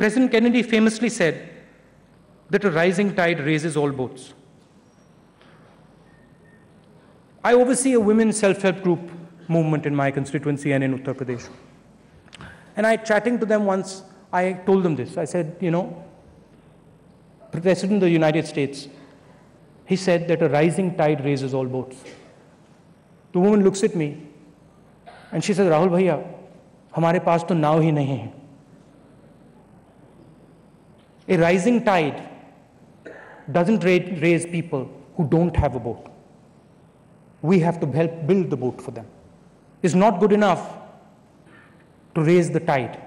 President Kennedy famously said that a rising tide raises all boats. I oversee a women's self-help group movement in my constituency and in Uttar Pradesh. And chatting to them once, I told them this. I said, you know, the President of the United States, he said that a rising tide raises all boats. The woman looks at me and she says, Rahul Bhaiya, हमारे पास तो नाव ही नहीं है. A rising tide doesn't raise people who don't have a boat. We have to help build the boat for them. It's not good enough to raise the tide.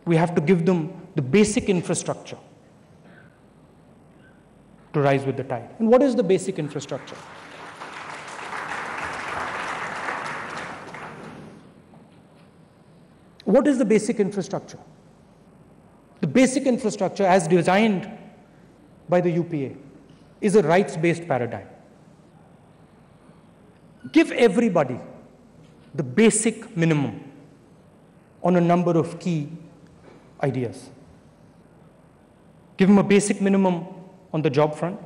We have to give them the basic infrastructure to rise with the tide. And what is the basic infrastructure? What is the basic infrastructure? The basic infrastructure, as designed by the UPA, is a rights-based paradigm. Give everybody the basic minimum on a number of key ideas. Give them a basic minimum on the job front.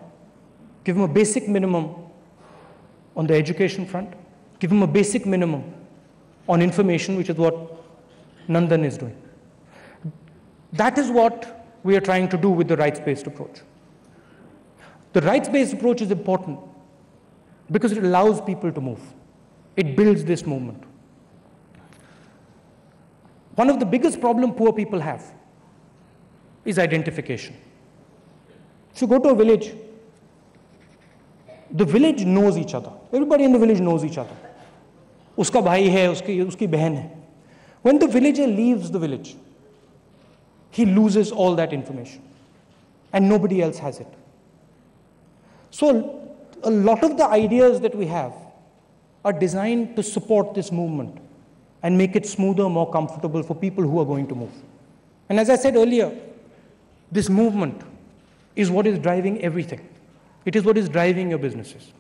Give them a basic minimum on the education front. Give them a basic minimum on information, which is what Nandan is doing. That is what we are trying to do with the rights-based approach. The rights-based approach is important because it allows people to move. It builds this movement. One of the biggest problems poor people have is identification. If you go to a village, the village knows each other. Everybody in the village knows each other. Uska bhai hai, uski behan hai. When the villager leaves the village, he loses all that information and nobody else has it. So a lot of the ideas that we have are designed to support this movement and make it smoother, more comfortable for people who are going to move. And as I said earlier, this movement is what is driving everything. It is what is driving your businesses.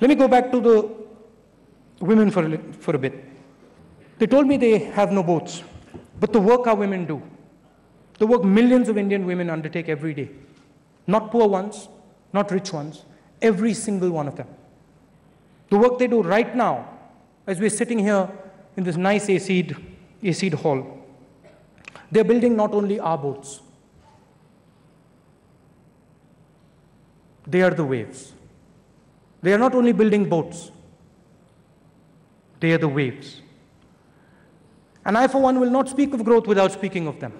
Let me go back to the women for a bit. They told me they have no boats, but the work our women do, the work millions of Indian women undertake every day, not poor ones, not rich ones, every single one of them. The work they do right now, as we're sitting here in this nice AC'd hall, they're building not only our boats, they are the waves. They are not only building boats, they are the waves. And I, for one, will not speak of growth without speaking of them.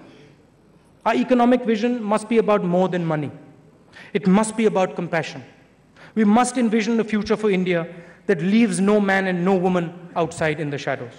Our economic vision must be about more than money. It must be about compassion. We must envision a future for India that leaves no man and no woman outside in the shadows.